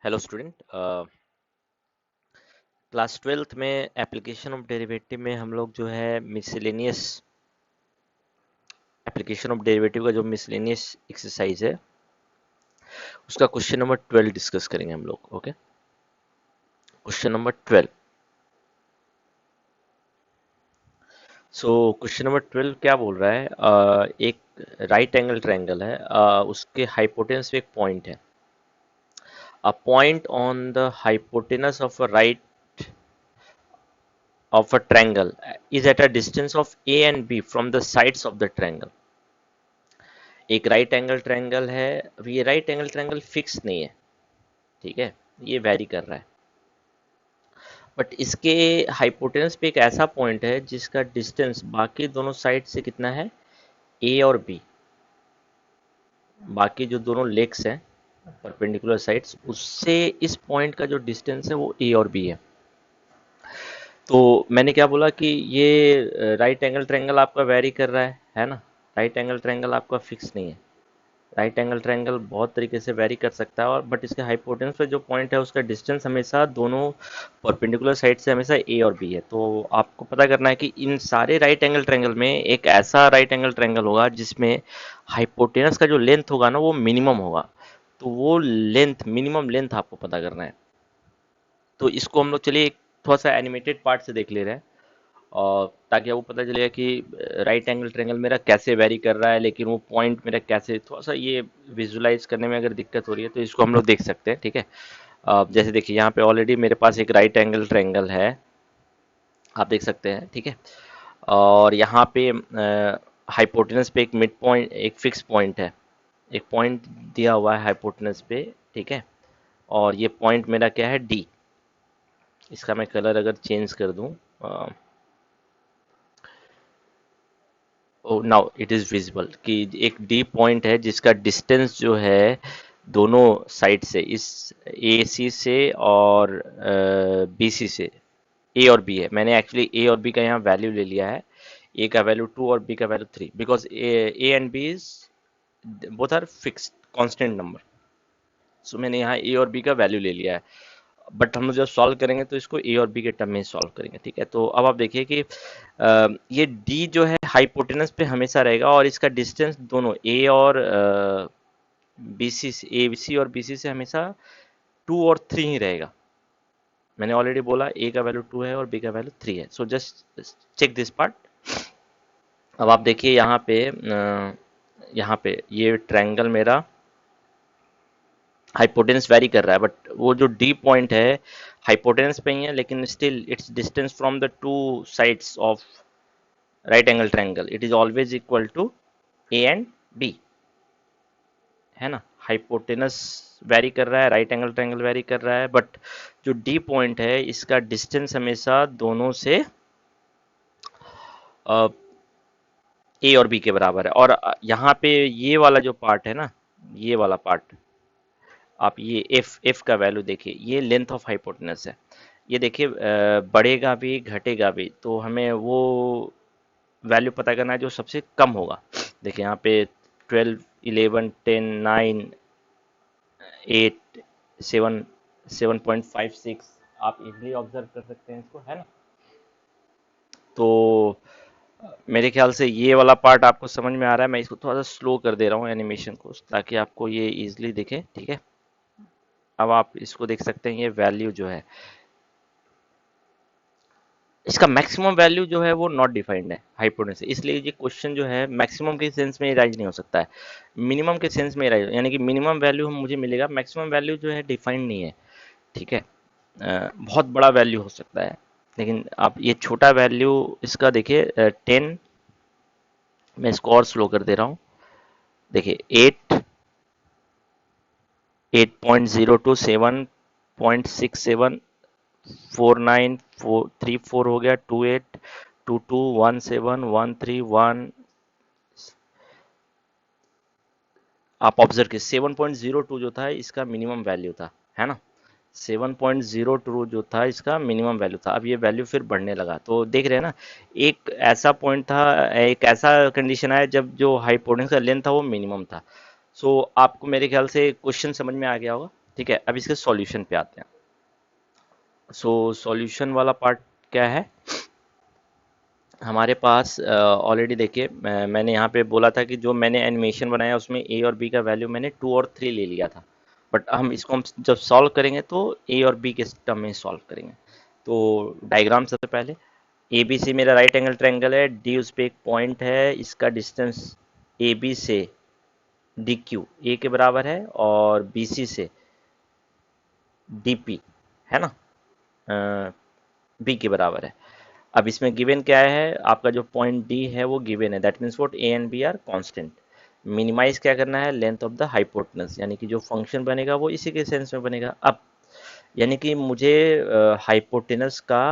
Hello student. Class twelfth में application of derivative में हम लोग जो है मिसलेनियस एप्लीकेशन ऑफ डेरिवेटिव का जो मिसलेनियस एक्सरसाइज है उसका क्वेश्चन नंबर 12 डिस्कस करेंगे हम लोग। Okay, question number 12। So question number 12 क्या बोल रहा है? एक राइट एंगल ट्रायंगल है, उसके हाइपोटेनस पे एक पॉइंट है। A point on the hypotenuse of a right of a triangle is at a distance of a and b from the sides of the triangle। एक राइट एंगल ट्रायंगल है। अब ये right angle triangle fix नहीं है, ठीक है, ये vary कर रहा है। बट इसके हाइपोटेनस पे एक ऐसा पॉइंट है जिसका डिस्टेंस बाकी दोनों साइड से कितना है, ए और बी। बाकी जो दोनों लेग्स हैं परपेंडिकुलर साइड्स, उससे इस पॉइंट का जो डिस्टेंस है वो ए और बी है। तो मैंने क्या बोला कि ये राइट एंगल ट्रायंगल आपका वेरी कर रहा है ना। राइट एंगल ट्रायंगल आपका फिक्स नहीं है। राइट एंगल ट्रायंगल बहुत तरीके से वेरी कर सकता है, और बट इसके हाइपोटेनस पे जो पॉइंट है उसका डिस्टेंस हमेशा दोनों परपेंडिकुलर साइड से हमेशा ए और बी है। तो आपको पता करना है कि इन सारे राइट एंगल ट्रायंगल में एक ऐसा राइट एंगल ट्रायंगल होगा जिसमें हाइपोटेनस का जो लेंथ होगा ना वो मिनिमम होगा। तो वो लेंथ, मिनिमम लेंथ आपको पता करना है। तो इसको हम लोग चलिए थोड़ा सा एनिमेटेड पार्ट से देख ले रहे हैं, और ताकि आपको पता चलेगा कि राइट एंगल ट्रायंगल मेरा कैसे वेरी कर रहा है, लेकिन वो पॉइंट मेरा कैसे, थोड़ा सा ये विजुलाइज करने में अगर दिक्कत हो रही है तो इसको हम लोग देख सकते हैं, ठीक है। जैसे देखिए यहाँ पे ऑलरेडी मेरे पास एक राइट एंगल ट्रायंगल है, आप देख सकते हैं, ठीक है। और यहाँ पे हाइपोटेनस पे एक मिड पॉइंट, एक फिक्स पॉइंट है, एक पॉइंट दिया हुआ है हाइपोटेनस पे, ठीक है। और ये पॉइंट मेरा क्या है, डी। इसका मैं कलर अगर चेंज कर दूं, ओ नाउ इट इज विजिबल कि एक डी पॉइंट है जिसका डिस्टेंस जो है दोनों साइड से, इस ए सी से और बी सी से, ए और बी है। मैंने एक्चुअली ए और बी का यहाँ वैल्यू ले लिया है। ए का वैल्यू 2 और बी का value 3, because A and B is both are fixed constant number. So मैंने यहाँ ए और बी का वैल्यू ले लिया है। बट हम लोग जब सॉल्व करेंगे तो इसको ए और बी के टर्म में सॉल्व करेंगे, ठीक है। तो अब आप देखिए कि ये डी जो है हाइपोटेनस पे हमेशा रहेगा, और इसका डिस्टेंस दोनों ए और बी सी से, ए सी और बी सी से हमेशा 2 और 3 ही रहेगा। मैंने ऑलरेडी बोला ए का वैल्यू 2 है और बी का वैल्यू 3 है। So just check this part. अब आप देखिए यहाँ पे ये ट्रायंगल मेरा हाइपोटेनस वेरी कर रहा है, बट वो जो डी पॉइंट है हाइपोटेनस पे ही है, लेकिन still it's distance from the two sides of right angle triangle it is always equal to A and B, है ना। हाइपोटेनस वेरी कर रहा है, राइट एंगल ट्रायंगल वेरी कर रहा है, बट जो डी पॉइंट है इसका डिस्टेंस हमेशा दोनों से ए और बी के बराबर है। और यहाँ पे ये वाला जो पार्ट है ना, ये वाला पार्ट, आप ये एफ एफ का वैल्यू देखिए, ये लेंथ ऑफ हाइपोटेनस है। ये देखिए बढ़ेगा भी घटेगा भी, तो हमें वो वैल्यू पता करना है जो सबसे कम होगा। देखिए यहाँ पे 12, 11, 10, 9, 8, 7, 7.56, आप इजीली ऑब्जर्व कर सकते हैं इसको, है ना। तो मेरे ख्याल से ये वाला पार्ट आपको समझ में आ रहा है। मैं इसको थोड़ा सा स्लो कर दे रहा हूँ एनिमेशन को, ताकि आपको ये इजीली दिखे, ठीक है। अब आप इसको देख सकते हैं, ये वैल्यू जो है इसका मैक्सिमम वैल्यू जो है वो नॉट डिफाइंड है हाइपोटेनस से, इसलिए ये क्वेश्चन जो है मैक्सिमम के सेंस में राइज नहीं हो सकता है, मिनिमम के सेंस में राइज, यानी कि मिनिमम वैल्यू मुझे मिलेगा, मैक्सिमम वैल्यू जो है डिफाइंड नहीं है, ठीक है। बहुत बड़ा वैल्यू हो सकता है, लेकिन आप ये छोटा वैल्यू इसका देखिए 10। मैं इसको और स्लो कर दे रहा हूँ, देखिए 8, 8.02, 7.67, 4934 हो गया, 28, 22, 17, 131। आप ऑब्जर्व कीजिए 7.02 जो था इसका मिनिमम वैल्यू था, है ना। 7.02 जो था इसका मिनिमम वैल्यू था। अब ये वैल्यू फिर बढ़ने लगा, तो देख रहे हैं ना, एक ऐसा पॉइंट था, एक ऐसा कंडीशन आया जब जो हाइपोटेनस का लेंथ था वो मिनिमम था। सो आपको मेरे ख्याल से क्वेश्चन समझ में आ गया होगा। ठीक है, अब इसके सॉल्यूशन पे आते हैं। सो सॉल्यूशन वाला पार्ट क्या है हमारे पास? ऑलरेडी देखिए, मैंने यहाँ पे बोला था कि जो मैंने एनिमेशन बनाया उसमें ए और बी का वैल्यू मैंने 2 और 3 ले लिया था। बट हम जब सॉल्व करेंगे तो ए और बी के टर्म में सॉल्व करेंगे। तो डायग्राम सबसे पहले, ए बी सी मेरा राइट एंगल ट्रायंगल है, डी उस पे एक पॉइंट है, इसका डिस्टेंस ए बी से डी क्यू ए के बराबर है, और बी सी से डी पी, है ना, बी के बराबर है। अब इसमें गिवन क्या है, आपका जो पॉइंट डी है वो गिवन है, that means what, A and B are constant. Minimise क्या करना है, लेंथ ऑफ द हाइपोटेनस, यानी कि जो फंक्शन बनेगा वो इसी के सेंस में बनेगा। अब यानी कि मुझे हाइपोटेनस का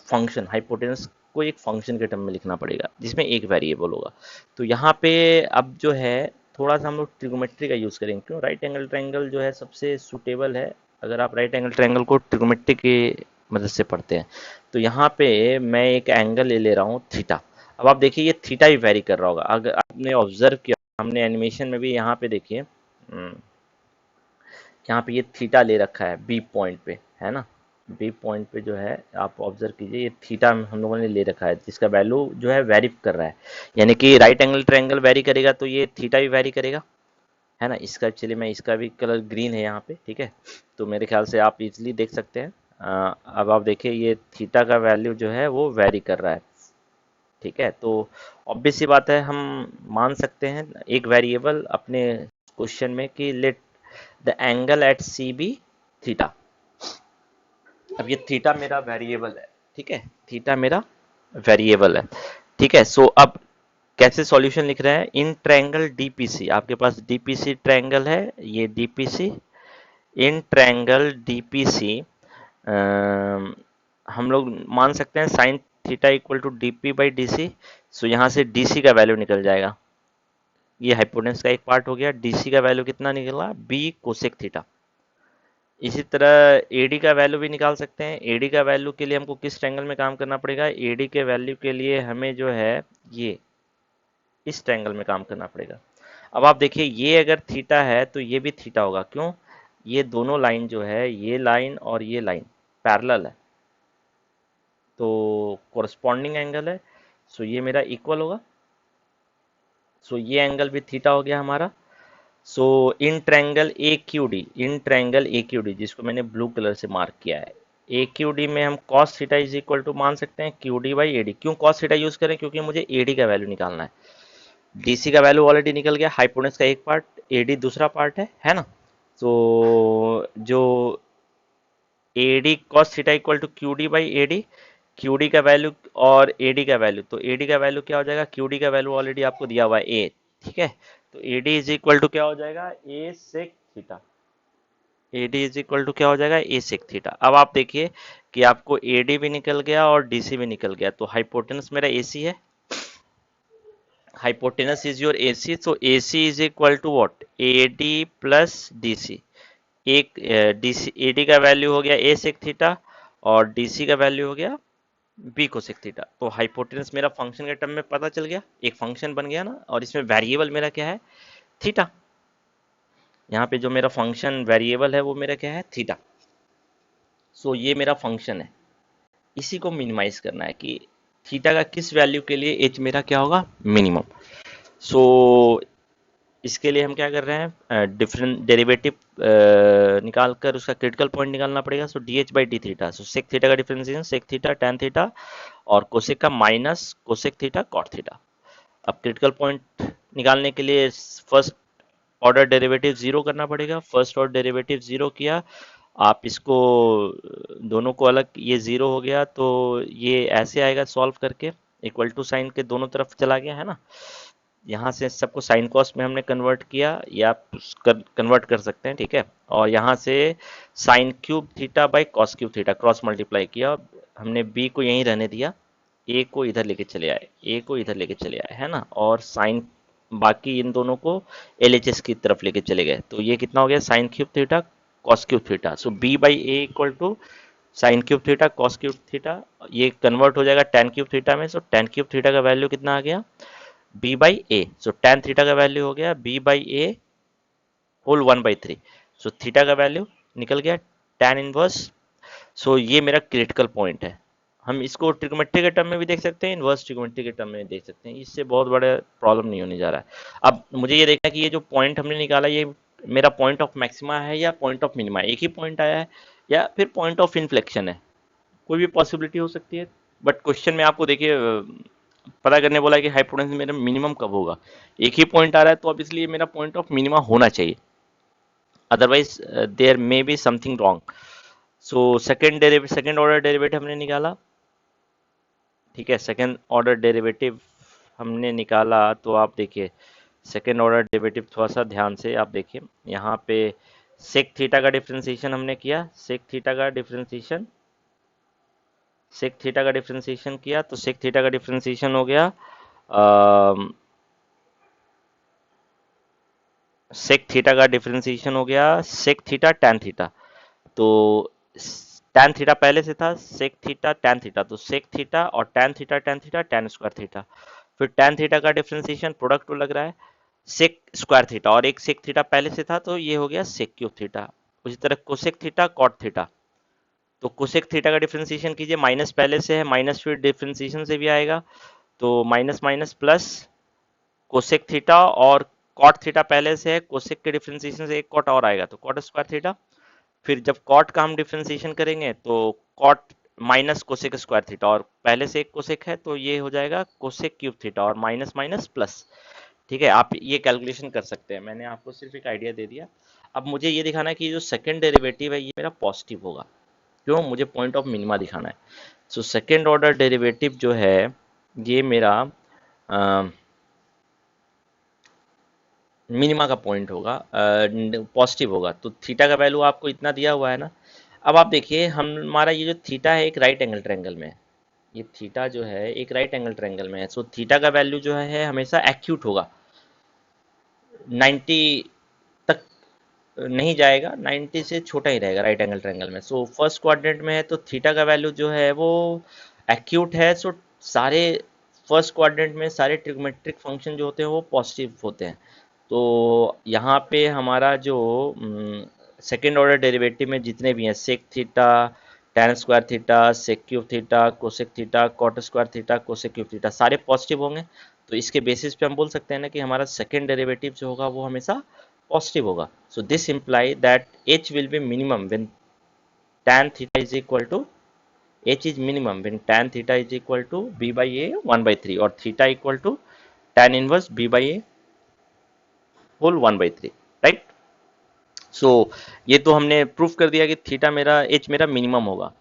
फंक्शन, हाइपोटेनस को एक फंक्शन के टर्म में लिखना पड़ेगा जिसमें एक वेरिएबल होगा। तो यहाँ पे अब जो है थोड़ा सा हम लोग ट्रिग्नोमेट्री का यूज़ करेंगे। क्यों? राइट एंगल ट्रायंगल जो है सबसे सूटेबल है अगर आप राइट एंगल ट्रायंगल को ट्रिग्नोमेट्री की मदद से पढ़ते हैं। तो यहाँ पे मैं एक एंगल ले रहा हूँ थीटा। अब आप देखिए ये थीटा भी वेरी कर रहा होगा, अगर आपने ऑब्जर्व किया, हमने एनिमेशन में भी यहाँ पे देखिए, यहाँ पे ये थीटा ले रखा है बी पॉइंट पे, है ना। बी पॉइंट पे जो है आप ऑब्जर्व कीजिए, ये थीटा हम लोगों ने ले रखा है जिसका वैल्यू जो है वेरी कर रहा है। यानी कि राइट एंगल ट्रायंगल वेरी करेगा तो ये थीटा भी वेरी करेगा, है ना। इसका चलिए मैं इसका भी कलर ग्रीन है यहाँ पे, ठीक है। तो मेरे ख्याल से आप इजीली देख सकते हैं। अब आप देखिए ये थीटा का वैल्यू जो है वो वेरी कर रहा है, ठीक है। तो ऑब्वियस सी बात है, हम मान सकते हैं एक वेरिएबल अपने क्वेश्चन में कि let the angle at C B theta. अब ये थीटा मेरा वेरिएबल है, ठीक है, थीटा मेरा वेरिएबल है, ठीक है। सो अब कैसे सॉल्यूशन लिख रहे हैं, इन ट्रायंगल डीपीसी, आपके पास डीपीसी ट्रायंगल है, ये डीपीसी, इन ट्रायंगल डीपीसी हम लोग मान सकते हैं sine theta equal to DP by DC. So यहाँ से डीसी का वैल्यू निकल जाएगा, ये हाइपोटेनस का एक पार्ट हो गया। डीसी का वैल्यू कितना निकला, बी कोसेक थीटा। इसी तरह एडी का वैल्यू भी निकाल सकते हैं। एडी का वैल्यू के लिए हमको किस ट्रायंगल में काम करना पड़ेगा, एडी के वैल्यू के लिए हमें जो है ये इस ट्रायंगल में काम करना पड़ेगा। अब आप देखिए ये अगर थीटा है तो ये भी थीटा होगा, क्यों, ये दोनों लाइन जो है, ये लाइन और ये लाइन पैरेलल है, तो कोरस्पॉन्डिंग एंगल है। सो ये मेरा इक्वल होगा, सो ये एंगल भी थीटा हो गया हमारा। So in triangle A Q D, in triangle A Q D जिसको मैंने ब्लू कलर से मार्क किया है, ए क्यू डी में हम cos theta is equal to मान सकते हैं Q D by A D. क्यों कॉस थीटा यूज करें, क्योंकि मुझे ए डी का वैल्यू निकालना है। डीसी का वैल्यू ऑलरेडी निकल गया, हाइपोटेनस का एक पार्ट, एडी दूसरा पार्ट है ना। तो जो AD cos theta equal to Q D by A D, Q D का वैल्यू और ए डी का वैल्यू, तो ए डी का वैल्यू क्या हो जाएगा, क्यू डी का वैल्यू ऑलरेडी आपको दिया हुआ है ए, ठीक है। तो A D is equal to क्या हो जाएगा, A sec theta. A D is equal to क्या हो जाएगा, ए सेक थीटा। अब आप देखिए कि आपको ए डी भी निकल गया और डी सी भी निकल गया, तो हाइपोटेनस मेरा ए सी है, hypotenuse is your A C. तो A C is equal to what, A D plus D C. एक डी सी ए डी का वैल्यू हो गया ए सेक थीटा और डी सी का वैल्यू हो गया बी कोसेक थीटा। तो हाइपोटेनस मेरा फंक्शन के टर्म में पता चल गया, एक फंक्शन बन गया ना, और इसमें वेरिएबल मेरा क्या है, थीटा। यहाँ पे जो मेरा फंक्शन वेरिएबल है वो मेरा क्या है, थीटा। सो ये मेरा फंक्शन है, इसी को मिनिमाइज करना है कि थीटा का किस वैल्यू के लिए एच मेरा क्या होगा, मिनिमम। सो इसके लिए हम क्या कर रहे हैं, डिफरेंट डेरिवेटिव निकाल कर उसका क्रिटिकल पॉइंट निकालना पड़ेगा। So D H by D theta, so sec theta का differentiation sec theta tan theta, और कोसेक का minus cosec theta cot theta. अब क्रिटिकल पॉइंट निकालने के लिए फर्स्ट ऑर्डर डेरिवेटिव जीरो करना पड़ेगा। फर्स्ट ऑर्डर डेरिवेटिव जीरो किया, आप इसको दोनों को अलग, ये जीरो हो गया तो ये ऐसे आएगा सॉल्व करके, इक्वल टू साइन के दोनों तरफ चला गया, है ना। यहाँ से सबको साइन कॉस में हमने कन्वर्ट किया, या आप कन्वर्ट कर सकते हैं, ठीक है। और यहाँ से sign cube theta by cos cube theta cross multiply किया, हमने बी को यहीं रहने दिया, ए को इधर लेके चले आए, ए को इधर लेके चले आए, है ना। और साइन बाकी इन दोनों को एलएचएस की तरफ लेके चले गए, तो ये कितना हो गया, sine cube theta cos cube theta. So B by A equal to sine cube theta cos cube theta, ये कन्वर्ट हो जाएगा टेन क्यूब थीटा में। सो टेन क्यूब थीटा का वैल्यू कितना आ गया, B by A. So tan theta का value हो गया B by A whole 1/3। So theta का वैल्यू निकल गया tan इनवर्स। सो ये मेरा क्रिटिकल पॉइंट है। हम इसको ट्रिग्नोमेट्री के टर्म में भी देख सकते हैं, इनवर्स ट्रिग्नोमेट्री के टर्म में भी देख सकते हैं, इससे बहुत बड़ा प्रॉब्लम नहीं होने जा रहा है। अब मुझे ये देखना है कि ये जो पॉइंट हमने निकाला ये मेरा पॉइंट ऑफ मैक्सिमा है या पॉइंट ऑफ मिनिमा, एक ही पॉइंट आया है या फिर पॉइंट ऑफ इन्फ्लेक्शन है, कोई भी पॉसिबिलिटी हो सकती है। बट क्वेश्चन में आपको देखिए पता करने बोला है कि हाइपोटेन्यूज मेरा मिनिमम कब होगा। एक ही पॉइंट आ रहा है तो अब इसलिए मेरा पॉइंट ऑफ मिनिमा होना चाहिए, otherwise there may be something wrong. So second order derivative हमने निकाला, ठीक है। सेकेंड ऑर्डर डेरिवेटिव हमने निकाला तो आप देखिए सेकेंड ऑर्डर डेरिवेटिव थोड़ा सा ध्यान से आप देखिए, यहाँ पे सेक थीटा का डिफरेंशिएशन हमने किया, सेक थीटा का डिफरेंशिएशन किया तो सेक थीटा का डिफरेंशिएशन हो गया सेक थीटा का डिफरेंशिएशन हो गया सेक थीटा टैन थीटा। तो टैन थीटा पहले से था, सेक थीटा टैन थीटा, तो सेक थीटा और tan theta tan square theta. फिर टैन थीटा का डिफरेंशिएशन प्रोडक्ट लग रहा है सेक स्क्वायर थीटा, और एक सेक थीटा पहले से था तो ये हो गया सेक क्यूब थीटा। उसी तरह कोसेक थीटा कॉट थीटा, तो कोसेक थीटा का डिफरेंशिएशन कीजिए, माइनस पहले से है, माइनस फिर डिफरेंशिएशन से भी आएगा तो minus minus plus cosec theta, और कॉट थीटा पहले से है, कोसेक के डिफरेंशिएशन से एक कॉट और आएगा तो कॉट स्क्वायर थीटा। फिर जब कॉट का हम डिफरेंशिएशन करेंगे तो cot minus cosec square theta, और पहले से एक कोसेक है तो ये हो जाएगा कोसेक क्यूब थीटा, और माइनस माइनस प्लस। ठीक है, आप ये कैलकुलेशन कर सकते हैं, मैंने आपको सिर्फ एक आइडिया दे दिया। अब मुझे ये दिखाना है कि जो सेकंड डेरिवेटिव है ये मेरा पॉजिटिव होगा, क्यों, मुझे पॉइंट ऑफ मिनिमा दिखाना है। सो सेकंड ऑर्डर डेरिवेटिव जो है ये मेरा मिनिमा का पॉइंट होगा, पॉजिटिव होगा। तो थीटा का वैल्यू आपको इतना दिया हुआ है ना। अब आप देखिए हमारा ये जो थीटा है एक राइट एंगल ट्रायंगल में है, ये थीटा जो है एक राइट एंगल ट्रायंगल में है। सो थीटा का वैल्यू जो है हमेशा एक्यूट होगा, 90 तक नहीं जाएगा, 90 से छोटा ही रहेगा राइट एंगल ट्रायंगल में। सो फर्स्ट क्वाड्रेंट में है तो थीटा का वैल्यू जो है वो एक्यूट है। सो सारे फर्स्ट क्वाड्रेंट में सारे ट्रिग्नोमेट्रिक फंक्शन जो होते हैं वो पॉजिटिव होते हैं। तो यहाँ पे हमारा जो सेकेंड ऑर्डर डेरिवेटिव में जितने भी हैं sec theta tan square theta sec cube theta cosec theta cot square theta cosec cube theta सारे पॉजिटिव होंगे। तो इसके बेसिस पे हम बोल सकते हैं ना कि हमारा सेकेंड डेरिवेटिव जो होगा वो हमेशा पॉजिटिव होगा। So this imply that H will be minimum when tan theta is equal to h is minimum when tan theta is equal to b by a 1 by 3 और theta equal to tan inverse b by a whole 1 by 3, right. So ये तो हमने proof कर दिया कि theta मेरा h मेरा minimum होगा,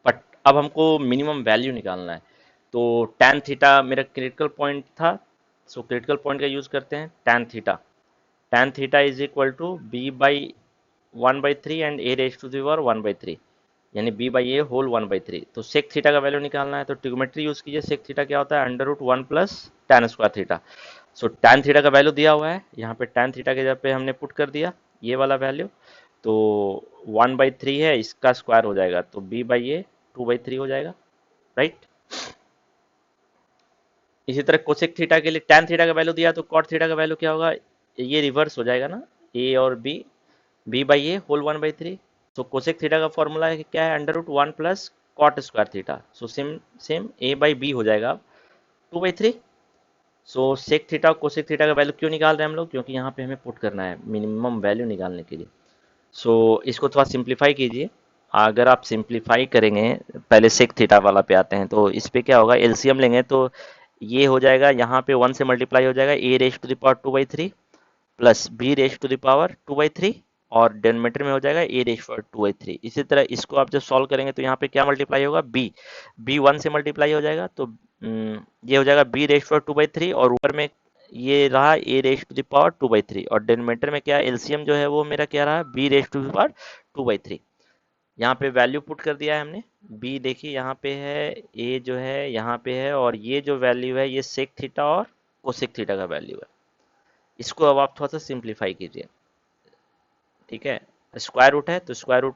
बट अब हमको मिनिमम वैल्यू निकालना है। तो tan थीटा मेरा क्रिटिकल पॉइंट था, सो क्रिटिकल पॉइंट का यूज करते हैं tan theta is equal to b by 1/3 and a raise to the power 1/3, यानी b बाई ए होल 1/3। तो सेक थीटा का वैल्यू निकालना है तो ट्रिग्नोमेट्री यूज कीजिए। सेक थीटा क्या होता है, under root 1 plus tan square theta. So tan theta का वैल्यू दिया हुआ है, यहाँ पे टैन थीटा के जगह पे हमने पुट कर दिया ये वाला वैल्यू। तो 1/3 है, इसका स्क्वायर हो जाएगा तो b बाई ए 2/3 हो जाएगा, राइट। इसी तरह कोसेक थीटा के लिए टैन थीटा का वैल्यू दिया तो कॉट थीटा का वैल्यू क्या होगा, ये रिवर्स हो जाएगा ना, ए और बी बाई ए होल 1/3। तो कोसेक थीटा का फॉर्मूला क्या है, under root 1 plus cot square theta. So same same A by B हो जाएगा 2/3। सो सेक थीटा और कोसेक थीटा का वैल्यू क्यों निकाल रहे हैं हम लोग, क्योंकि यहाँ पे हमें पुट करना है मिनिमम वैल्यू निकालने के लिए। सो इसको थोड़ा सिंप्लीफाई कीजिए। अगर आप सिंप्लीफाई करेंगे, पहले सेक थीटा वाला पे आते हैं, तो इस पे क्या होगा, एलसीएम लेंगे तो ये हो जाएगा, यहाँ पे 1 से मल्टीप्लाई हो जाएगा A raise to the power 2/3 plus B raise to the power 2/3, और डिनोमिनेटर में हो जाएगा ए रेज पावर 2/3। इसी तरह इसको आप जब सॉल्व करेंगे तो यहाँ पे क्या मल्टीप्लाई होगा, बी 1 से मल्टीप्लाई हो जाएगा तो ये हो जाएगा बी रेज पावर 2/3, और ऊपर में ये रहा ए रेज टू द पावर 2/3, और डिनोमिनेटर में क्या एलसीएम जो है वो मेरा क्या रहा, B raise to the power 2/3। यहाँ पे वैल्यू पुट कर दिया है हमने, बी देखिए यहाँ पे है, ए जो है यहाँ पे है, और ये जो वैल्यू है ये सेक थीटा और कोसेक थीटा का वैल्यू है। इसको अब आप थोड़ा सा सिंप्लीफाई कीजिए, ठीक है। स्क्वायर रूट है तो स्क्वायर रूट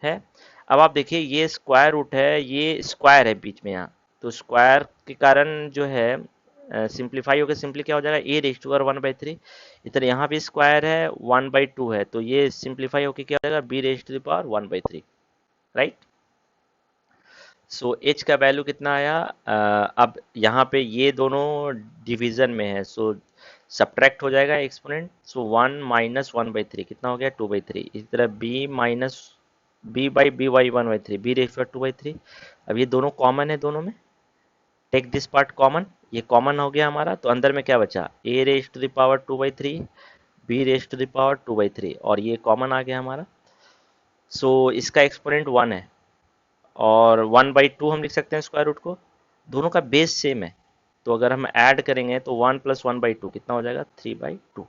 है। अब आप देखिए ये स्क्वायर रूट है, ये स्क्वायर है बीच में यहाँ, तो स्क्वायर के कारण जो है सिंप्लीफाई होकर सिंपली क्या हो जाएगा, ए रेज टू पावर 1/3। इधर यहाँ भी स्क्वायर है, 1/2 है, तो ये सिंप्लीफाई होकर क्या हो जाएगा, B raise to the power 1/3, right. So H का वैल्यू कितना आया, अब यहाँ पे ये दोनों डिवीजन में है, सो सब्ट्रैक्ट हो जाएगा एक्सपोनेंट, सो 1 - 1/3 कितना हो गया, 2/3। इसी तरह B minus B by 1/3, B raise to 2/3। अब ये दोनों कॉमन है दोनों में, टेक दिस पार्ट कॉमन, ये कॉमन हो गया हमारा, तो अंदर में क्या बचा, A raise to the power 2/3, B raise to the power 2/3, और ये कॉमन आ गया हमारा। सो इसका एक्सपोनेंट 1 है, और 1/2 हम लिख सकते हैं स्क्वायर रूट को, दोनों का बेस सेम है, तो अगर हम ऐड करेंगे तो 1 + 1/2 कितना हो जाएगा, 3/2।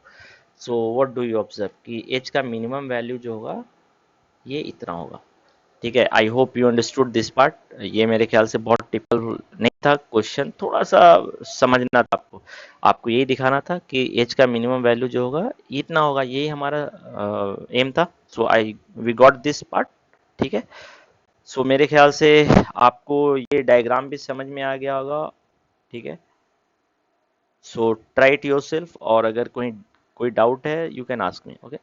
So what do you observe कि एच का मिनिमम वैल्यू जो होगा ये इतना होगा। ठीक है, I hope you understood this part. ये मेरे ख्याल से बहुत टिपिकल नहीं था क्वेश्चन, थोड़ा सा समझना था आपको, आपको यही दिखाना था कि एच का मिनिमम वैल्यू जो होगा इतना होगा, यही हमारा एम था। सो आई वी गॉट दिस पार्ट। ठीक है, सो मेरे ख्याल से आपको ये डायग्राम भी समझ में आ गया होगा। ठीक है, सो ट्राई इट योरसेल्फ, और अगर कोई कोई डाउट है you can ask me, okay.